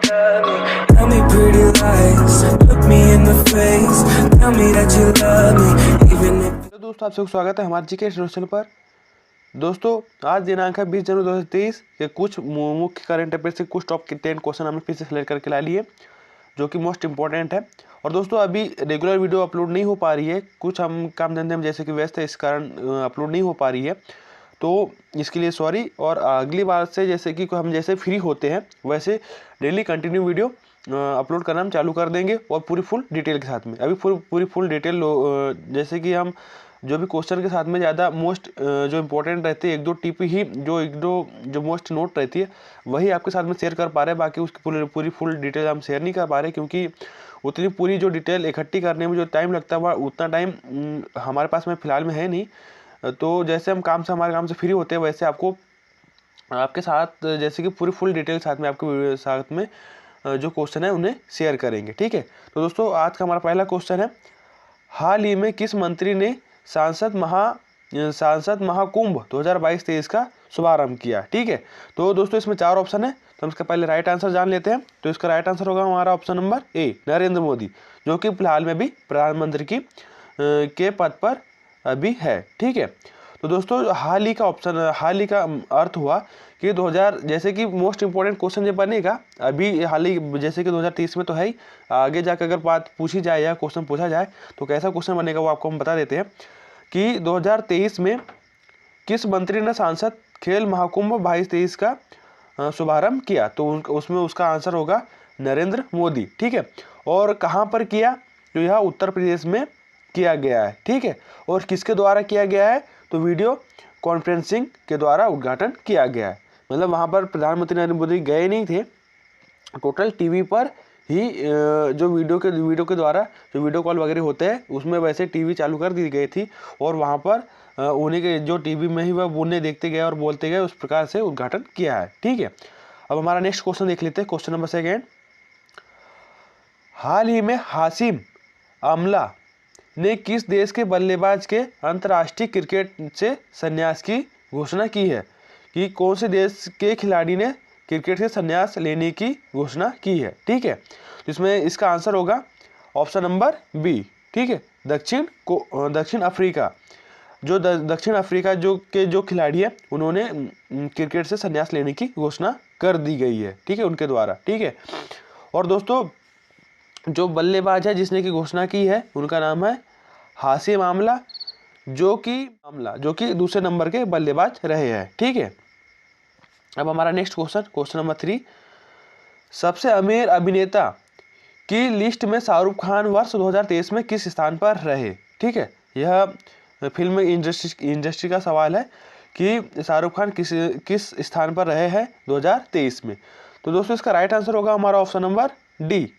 love me. Tell me pretty lies, look me in the face. Tell me that you love me, even if. तो दोस्तों आप सबका स्वागत है हमारे जीके चैनल पर। दोस्तों आज दिनांक है 20 जनवरी 2023 के कुछ मुख्य करंट अफेयर से कुछ टॉप के 10 क्वेश्चन हमने फिर से सिलेक्ट करके ला लिए जो कि मोस्ट इंपॉर्टेंट है। और दोस्तों अभी रेगुलर वीडियो अपलोड नहीं हो पा रही है, कुछ हम काम धंधे में जैसे कि व्यस्त है, इस कारण अपलोड नहीं हो पा रही है, तो इसके लिए सॉरी। और अगली बार से जैसे कि हम जैसे फ्री होते हैं वैसे डेली कंटिन्यू वीडियो अपलोड करना हम चालू कर देंगे और पूरी फुल डिटेल के साथ में। अभी पूरी फुल डिटेल जैसे कि हम जो भी क्वेश्चन के साथ में ज़्यादा मोस्ट जो इम्पोर्टेंट रहते हैं, एक दो जो मोस्ट नोट रहती है वही आपके साथ में शेयर कर पा रहे हैं। बाकी उसकी पूरी फुल डिटेल हम शेयर नहीं कर पा रहे क्योंकि उतनी पूरी जो डिटेल इकट्ठी करने में जो टाइम लगता है वह उतना टाइम हमारे पास में फ़िलहाल में है नहीं। तो जैसे हम हमारे काम से फ्री होते हैं वैसे आपके साथ जैसे कि पूरी फुल डिटेल साथ में आपके साथ में जो क्वेश्चन है उन्हें शेयर करेंगे, ठीक है। तो दोस्तों आज का हमारा पहला क्वेश्चन है, हाल ही में किस मंत्री ने सांसद महाकुंभ 2022-23 का शुभारंभ किया, ठीक है। तो दोस्तों इसमें 4 ऑप्शन है, तो हम इसका पहले राइट आंसर जान लेते हैं। तो इसका राइट आंसर होगा हमारा option number A, Narendra Modi, जो कि फिलहाल में भी प्रधानमंत्री के पद पर अभी है, ठीक है। तो दोस्तों हाल ही का अर्थ हुआ कि 2000 जैसे कि मोस्ट इंपॉर्टेंट क्वेश्चन जो बनेगा अभी हाल ही जैसे कि 2023 में तो है ही, आगे जाकर अगर बात पूछी जाए या क्वेश्चन पूछा जाए तो कैसा क्वेश्चन बनेगा वो आपको हम बता देते हैं कि 2023 में किस मंत्री ने सांसद खेल महाकुंभ 22-23 का शुभारंभ किया। तो उसमें उसका आंसर होगा नरेंद्र मोदी, ठीक है। और कहाँ पर किया, तो यह उत्तर प्रदेश में किया गया है, ठीक है। और किसके द्वारा किया गया है, तो वीडियो कॉन्फ्रेंसिंग के द्वारा उद्घाटन किया गया है। मतलब वहाँ पर प्रधानमंत्री नरेंद्र मोदी गए नहीं थे, टोटल टीवी पर ही जो वीडियो के द्वारा जो वीडियो कॉल वगैरह होते हैं उसमें वैसे टीवी चालू कर दी गई थी और वहाँ पर उन्हीं के जो टीवी में ही वह उन्हें देखते गए और बोलते गए, उस प्रकार से उद्घाटन किया है, ठीक है। अब हमारा नेक्स्ट क्वेश्चन देख लेते हैं, क्वेश्चन नंबर 2। हाल ही में हाशिम आमला ने किस देश के बल्लेबाज के अंतर्राष्ट्रीय क्रिकेट से संन्यास की घोषणा की है, कि कौन से देश के खिलाड़ी ने क्रिकेट से संन्यास लेने की घोषणा की है, ठीक है। तो इसमें इसका आंसर होगा ऑप्शन नंबर बी, ठीक है, दक्षिण अफ्रीका। जो दक्षिण अफ्रीका जो खिलाड़ी है उन्होंने क्रिकेट से संन्यास लेने की घोषणा कर दी गई है, ठीक है, उनके द्वारा, ठीक है। और दोस्तों जो बल्लेबाज है जिसने की घोषणा की है उनका नाम है हाशिम आमला, जो कि दूसरे नंबर के बल्लेबाज रहे हैं, ठीक है। अब हमारा नेक्स्ट क्वेश्चन नंबर 3, सबसे अमीर अभिनेता की लिस्ट में शाहरुख खान वर्ष 2023 में किस स्थान पर रहे, ठीक है। यह फिल्म इंडस्ट्री का सवाल है कि शाहरुख खान किस स्थान पर रहे हैं 2023 में। तो दोस्तों इसका राइट आंसर होगा हमारा ऑप्शन नंबर डी,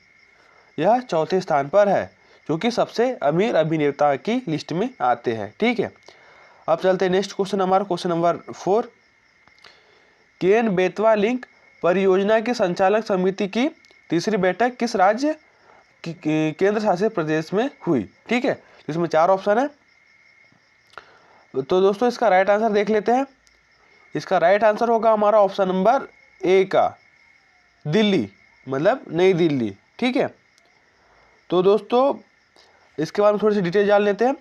यह चौथे स्थान पर है, जो कि सबसे अमीर अभिनेता की लिस्ट में आते हैं, ठीक है। अब चलते हैं नेक्स्ट क्वेश्चन, हमारा question number 4, Ken Betwa link परियोजना की संचालक समिति की तीसरी बैठक किस राज्य केंद्र शासित प्रदेश में हुई, ठीक है। इसमें 4 ऑप्शन है, तो दोस्तों इसका राइट आंसर देख लेते हैं। इसका राइट आंसर होगा हमारा ऑप्शन नंबर ए का दिल्ली, मतलब नई दिल्ली, ठीक है। तो दोस्तों इसके बारे में थोड़ी सी डिटेल जान लेते हैं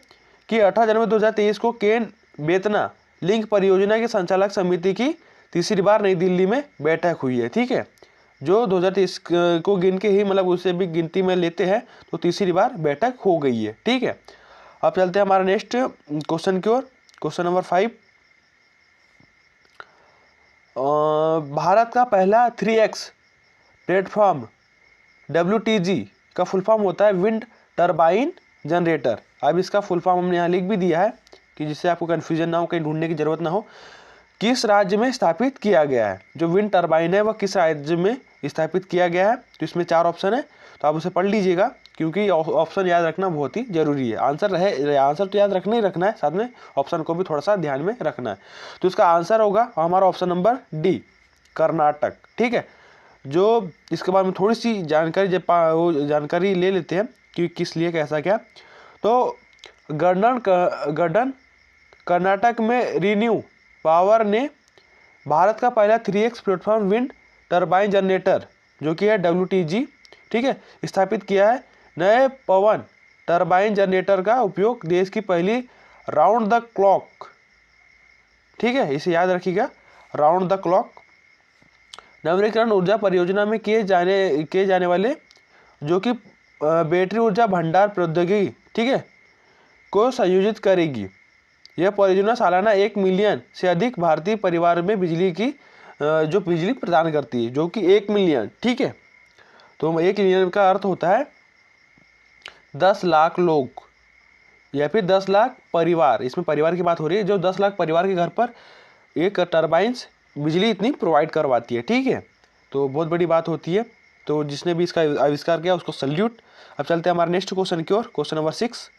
कि 18 जनवरी 2023 को केन बेतना लिंक परियोजना की संचालक समिति की तीसरी बार नई दिल्ली में बैठक हुई है, ठीक है। जो 2023 को गिन के ही मतलब उसे भी गिनती में लेते हैं तो तीसरी बार बैठक हो गई है, ठीक है। अब चलते हैं हमारा नेक्स्ट क्वेश्चन की ओर, क्वेश्चन नंबर 5, भारत का पहला 3X प्लेटफॉर्म WTG का फुल फॉर्म होता है विंड टरबाइन जनरेटर। अब इसका फुल फॉर्म हमने यहाँ लिख भी दिया है कि जिससे आपको कन्फ्यूजन ना हो, कहीं ढूंढने की जरूरत ना हो। किस राज्य में स्थापित किया गया है, जो विंड टरबाइन है वह किस राज्य में स्थापित किया गया है। तो इसमें 4 ऑप्शन है, तो आप उसे पढ़ लीजिएगा क्योंकि ऑप्शन याद रखना बहुत ही जरूरी है। आंसर तो याद रखना ही रखना है, साथ में ऑप्शन को भी थोड़ा सा ध्यान में रखना है। तो इसका आंसर होगा हमारा ऑप्शन नंबर डी, कर्नाटक, ठीक है। जो इसके बारे में थोड़ी सी जानकारी ले लेते हैं कि किस लिए कैसा क्या। तो गर्डन कर्नाटक में रिन्यू पावर ने भारत का पहला 3X platform wind turbine generator जो कि है WTG, ठीक है, स्थापित किया है। नए पवन टरबाइन जनरेटर का उपयोग देश की पहली राउंड द क्लॉक, ठीक है, इसे याद रखिएगा, राउंड द क्लॉक नवीकरण ऊर्जा परियोजना में किए जाने वाले जो कि बैटरी ऊर्जा भंडार प्रौद्योगिकी, ठीक है, को संयोजित करेगी। यह परियोजना सालाना 1 मिलियन से अधिक भारतीय परिवार में बिजली प्रदान करती है, जो कि 1 मिलियन, ठीक है। तो 1 मिलियन का अर्थ होता है 10 लाख लोग या फिर 10 लाख परिवार, इसमें परिवार की बात हो रही है, जो 10 लाख परिवार के घर पर एक टरबाइंस बिजली इतनी प्रोवाइड करवाती है, ठीक है। तो बहुत बड़ी बात होती है। तो जिसने भी इसका आविष्कार किया उसको सल्यूट। अब चलते हैं हमारे नेक्स्ट क्वेश्चन की ओर। क्वेश्चन नंबर 6,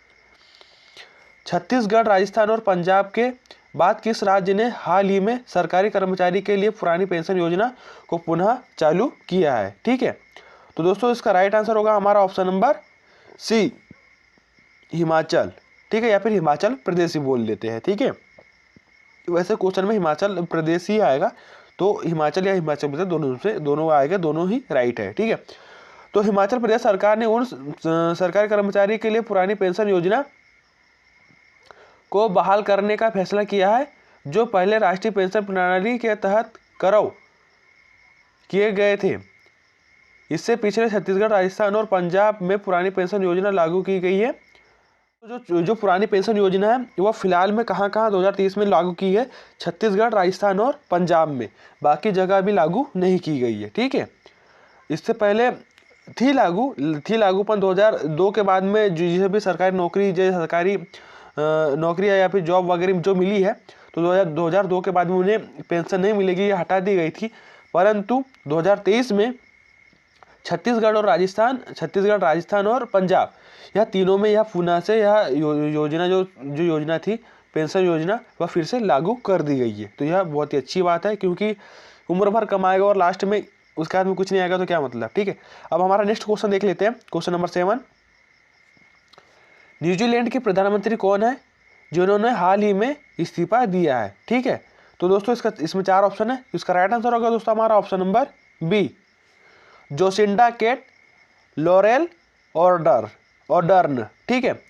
छत्तीसगढ़, राजस्थान और पंजाब के बाद किस राज्य ने हाल ही में सरकारी कर्मचारी के लिए पुरानी पेंशन योजना को पुनः चालू किया है, ठीक है। तो दोस्तों इसका राइट आंसर होगा हमारा ऑप्शन नंबर सी, हिमाचल, ठीक है, या फिर हिमाचल प्रदेश ही बोल लेते हैं, ठीक है। वैसे क्वेश्चन में हिमाचल प्रदेश ही आएगा, तो हिमाचल या हिमाचल प्रदेश दोनों आएगा, दोनों ही राइट है, ठीक है। तो हिमाचल प्रदेश सरकार ने उन सरकारी कर्मचारी के लिए पुरानी पेंशन योजना को बहाल करने का फैसला किया है, जो पहले राष्ट्रीय पेंशन प्रणाली के तहत करव किए गए थे। इससे पिछले छत्तीसगढ़, राजस्थान और पंजाब में पुरानी पेंशन योजना लागू की गई है। जो पुरानी पेंशन योजना है वह फिलहाल में कहाँ 2023 में लागू की है, छत्तीसगढ़, राजस्थान और पंजाब में, बाकी जगह अभी लागू नहीं की गई है, ठीक है। इससे पहले थी लागू पर 2002 के बाद में जिसे भी सरकारी नौकरी, जो सरकारी नौकरी या फिर जॉब वगैरह जो मिली है, तो 2002 के बाद में उन्हें पेंशन नहीं मिलेगी, ये हटा दी गई थी। परंतु 2023 में छत्तीसगढ़, राजस्थान और पंजाब, यह तीनों में यह पुनः से यह योजना जो योजना थी, पेंशन योजना, वह फिर से लागू कर दी गई है। तो यह बहुत ही अच्छी बात है, क्योंकि उम्र भर कमाएगा और लास्ट में उसके हाथ में कुछ नहीं आएगा तो क्या मतलब, ठीक है। अब हमारा नेक्स्ट क्वेश्चन देख लेते हैं। क्वेश्चन नंबर 7, न्यूजीलैंड के प्रधानमंत्री कौन है जिन्होंने हाल ही में इस्तीफा दिया है, ठीक है। तो दोस्तों इसमें 4 ऑप्शन है, इसका राइट आंसर होगा दोस्तों हमारा option number B, Jacinda Kate Laurell Ardern, ठीक है।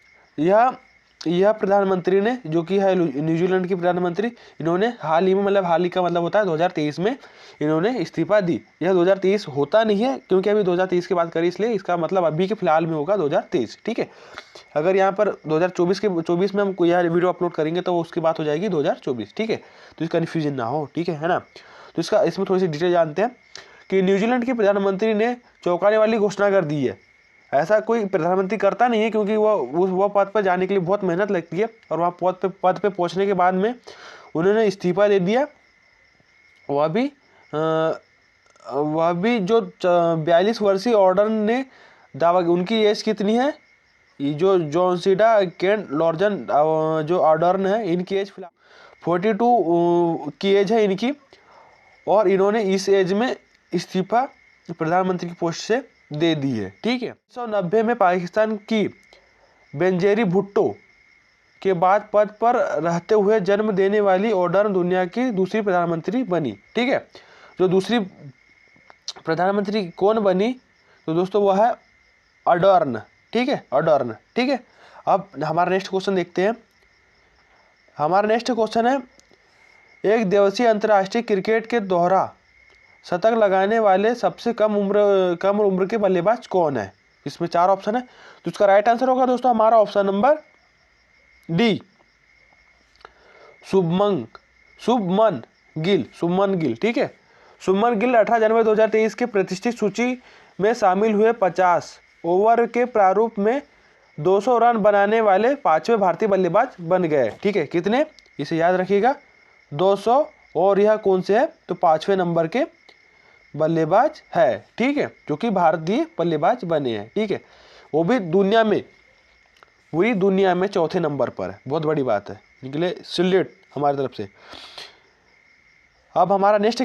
यह प्रधानमंत्री ने, जो कि है न्यूजीलैंड की प्रधानमंत्री, इन्होंने हाल ही का मतलब होता है 2023 में इन्होंने इस्तीफा दी। यह 2023 होता नहीं है, क्योंकि अभी 2023 की बात करी, इसलिए इसका मतलब अभी के फिलहाल में होगा 2023, ठीक है। अगर यहाँ पर 2024 में हम कोई यार वीडियो अपलोड करेंगे तो उसकी बात हो जाएगी 2024, ठीक है। तो इसका कन्फ्यूजन ना हो, ठीक है ना। तो इसमें थोड़ी सी डिटेल जानते हैं कि न्यूजीलैंड के प्रधानमंत्री ने चौंकाने वाली घोषणा कर दी है। ऐसा कोई प्रधानमंत्री करता नहीं है, क्योंकि वो पद पर जाने के लिए बहुत मेहनत लगती है, और वहाँ पद पे पहुँचने के बाद में उन्होंने इस्तीफा दे दिया। वह भी जो 42 वर्षीय ऑर्डर्न ने दावा, उनकी एज कितनी है, ये जो जोसिंडा केट लॉर्जन जो ऑर्डर्न है, इनकी एज फिलहाल 42 की एज है इनकी, और इन्होंने इस एज में इस्तीफा प्रधानमंत्री की पोस्ट से दे दी है, ठीक है। 1990 में पाकिस्तान की बेनजीर भुट्टो के बाद पद पर रहते हुए जन्म देने वाली ऑर्डर्न दुनिया की दूसरी प्रधानमंत्री बनी, ठीक है। जो दूसरी प्रधानमंत्री कौन बनी, तो दोस्तों वो है ऑर्डर्न, ठीक है, ऑर्डर्न, ठीक है। अब हमारा नेक्स्ट क्वेश्चन देखते हैं। हमारा नेक्स्ट क्वेश्चन है, एक दिवसीय अंतर्राष्ट्रीय क्रिकेट के दोहरा शतक लगाने वाले सबसे कम उम्र के बल्लेबाज कौन है। इसमें 4 ऑप्शन है, तो इसका राइट आंसर होगा दोस्तों हमारा option number D, Shubman Gill, ठीक है। शुभमन गिल 18 जनवरी 2023 के प्रतिष्ठित सूची में शामिल हुए 50 ओवर के प्रारूप में 200 रन बनाने वाले 5वें भारतीय बल्लेबाज बन गए, ठीक है। कितने, इसे याद रखिएगा, 200, और यह कौन से है, तो 5वें नंबर के बल्लेबाज है, ठीक है, जो कि भारतीय बल्लेबाज बने हैं, ठीक है। वो भी दुनिया में चौथे नंबर पर है, बहुत बड़ी बात है, इनके लिए सैल्यूट हमारी तरफ से। अब हमारा नेक्स्ट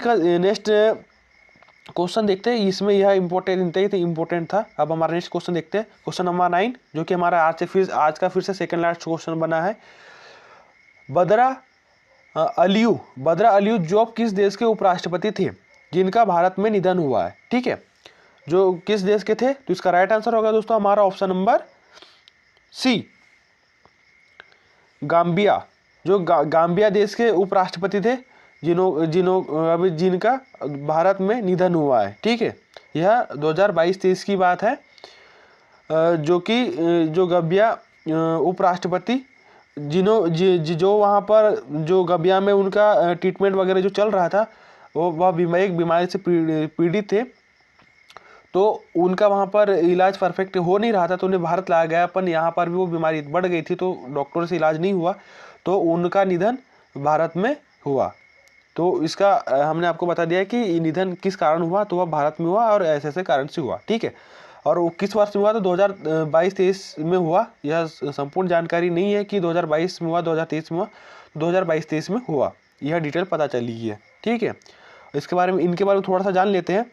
क्वेश्चन देखते हैं, इसमें यह इम्पोर्टेंट था। अब हमारा नेक्स्ट क्वेश्चन देखते हैं, क्वेश्चन नंबर 9, जो कि हमारा आज का फिर से सेकंड लास्ट क्वेश्चन बना है। बद्रा अलियू जोब किस देश के उपराष्ट्रपति थे जिनका भारत में निधन हुआ है, ठीक है। जो किस देश के थे? तो इसका राइट आंसर होगा दोस्तों हमारा ऑप्शन नंबर सी, गाम्बिया। जो गाम्बिया देश के उपराष्ट्रपति थे, अभी जिनका भारत में निधन हुआ है। ठीक है, यह 2022-23 की बात है, जो गाम्बिया उपराष्ट्रपति जो वहाँ पर जो गाम्बिया में उनका ट्रीटमेंट वगैरह जो चल रहा था, वह एक बीमारी से पीड़ित थे। तो उनका वहाँ पर इलाज परफेक्ट हो नहीं रहा था, तो उन्हें भारत लाया गया, पर यहाँ पर भी वो बीमारी बढ़ गई थी, तो डॉक्टरों से इलाज नहीं हुआ, तो उनका निधन भारत में हुआ। तो इसका हमने आपको बता दिया कि निधन किस कारण हुआ, तो वह भारत में हुआ और ऐसे ऐसे कारण से हुआ। ठीक है, और वो किस वर्ष में हुआ? तो 2022-23 में हुआ। यह संपूर्ण जानकारी नहीं है कि 2022 में हुआ, 2023 में हुआ, 2022-23 में हुआ, यह डिटेल पता चली है। ठीक है, इसके बारे में इनके बारे में थोड़ा सा जान लेते हैं।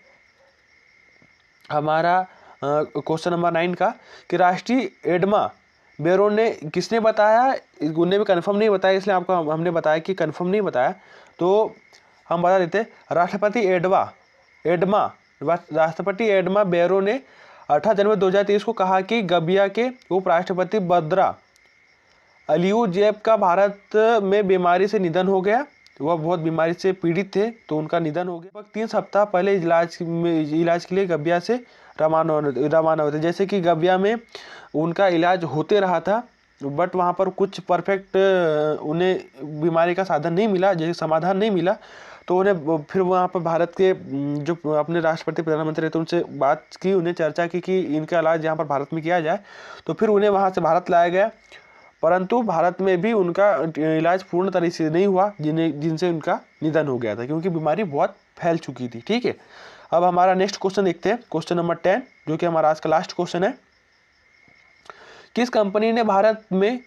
हमारा क्वेश्चन नंबर 9 का कि राष्ट्रीय एडमा ब्यूरो ने किसने बताया? उन्होंने भी कंफर्म नहीं बताया, इसलिए आपको हमने बताया कि कंफर्म नहीं बताया, तो हम बता देते। राष्ट्रपति एडमा ब्यूरो ने 18 जनवरी 2023 को कहा कि गाम्बिया के उपराष्ट्रपति बद्रा अलियूजेब का भारत में बीमारी से निधन हो गया। वह बहुत बीमारी से पीड़ित थे, तो उनका निधन हो गया। 3 सप्ताह पहले इलाज के लिए गाम्बिया से रवाना हुए थे। जैसे कि गाम्बिया में उनका इलाज होते रहा था, बट वहाँ पर कुछ परफेक्ट उन्हें बीमारी का साधन नहीं मिला, जैसे समाधान नहीं मिला, तो उन्हें फिर वहाँ पर भारत के जो अपने राष्ट्रपति प्रधानमंत्री थे उनसे बात की, उन्हें चर्चा की कि इनका इलाज यहाँ पर भारत में किया जाए, तो फिर उन्हें वहाँ से भारत लाया गया, परंतु भारत में भी उनका इलाज पूर्ण तरीके से नहीं हुआ, जिनसे उनका निधन हो गया था, क्योंकि बीमारी बहुत फैल चुकी थी। ठीक है, अब हमारा नेक्स्ट क्वेश्चन देखते हैं, क्वेश्चन नंबर 10, जो कि हमारा आज का लास्ट क्वेश्चन है। किस कंपनी ने भारत में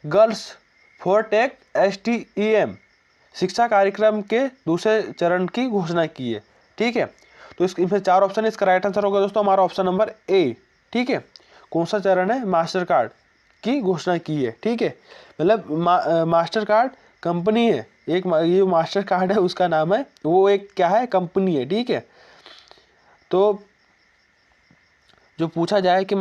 गर्ल्स फॉर टेक STEM शिक्षा कार्यक्रम के दूसरे चरण की घोषणा की है? ठीक है, तो इसमें 4 ऑप्शन है, इसका राइट आंसर होगा दोस्तों हमारा ऑप्शन नंबर ए। ठीक है, कौन सा चरण है? मास्टर कार्ड की घोषणा की है। ठीक है, मतलब मास्टर कार्ड कंपनी है, एक ये मास्टर कार्ड है उसका नाम है, वो एक क्या है? कंपनी है। ठीक है, तो जो पूछा जाए कि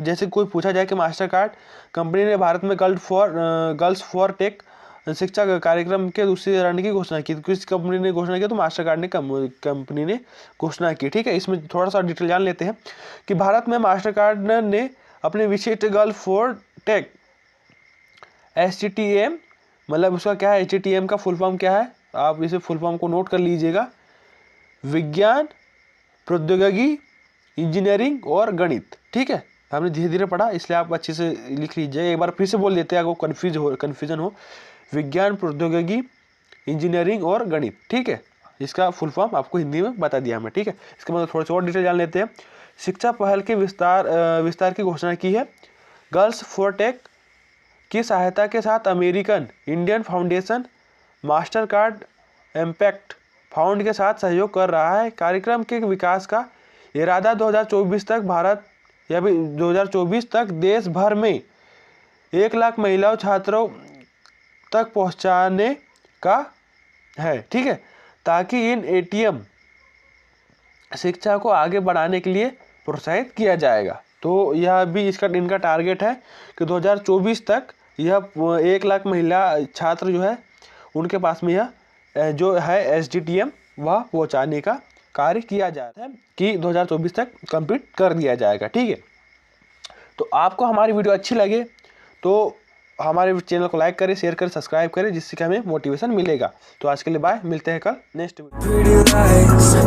जैसे कोई पूछा जाए कि मास्टर कार्ड कंपनी ने भारत में गर्ल्स फॉर टेक शिक्षा कार्यक्रम के दूसरे चरण की घोषणा की, किस कंपनी ने घोषणा की? तो मास्टर कार्ड ने कंपनी ने घोषणा की। ठीक है, इसमें थोड़ा सा डिटेल जान लेते हैं कि भारत में मास्टर कार्ड ने अपने विशिष्ट गर्ल फॉर टेक STEM, मतलब उसका क्या है? STEM का फुल फॉर्म क्या है? आप इसे फुल फॉर्म को नोट कर लीजिएगा, विज्ञान, प्रौद्योगिकी, इंजीनियरिंग और गणित। ठीक है, हमने धीरे धीरे पढ़ा, इसलिए आप अच्छे से लिख लीजिए। एक बार फिर से बोल देते हैं, अगर कन्फ्यूजन हो, विज्ञान, प्रौद्योगिकी, इंजीनियरिंग और गणित। ठीक है, इसका फुल फॉर्म आपको हिंदी में बता दिया हमने। ठीक है, इसके बाद थोड़ा सा और डिटेल जान लेते हैं। शिक्षा पहल के विस्तार की घोषणा की है। गर्ल्स फॉर टेक की सहायता के साथ American Indian foundation master card impact found के साथ सहयोग कर रहा है। कार्यक्रम के विकास का इरादा 2024 तक देश भर में 1 लाख महिला छात्रों तक पहुंचाने का है। ठीक है, ताकि इन ATM शिक्षा को आगे बढ़ाने के लिए प्रोत्साहित किया जाएगा। तो यह भी इनका टारगेट है कि 2024 तक यह 1 लाख महिला छात्र जो है उनके पास में यह जो है STEM वह पहुंचाने का कार्य किया जाता है कि 2024 तक कंप्लीट कर दिया जाएगा। ठीक है, तो आपको हमारी वीडियो अच्छी लगे तो हमारे चैनल को लाइक करें, शेयर करें, सब्सक्राइब करें, जिससे कि हमें मोटिवेशन मिलेगा। तो आज के लिए बाय, मिलते हैं कल नेक्स्ट वीडियो।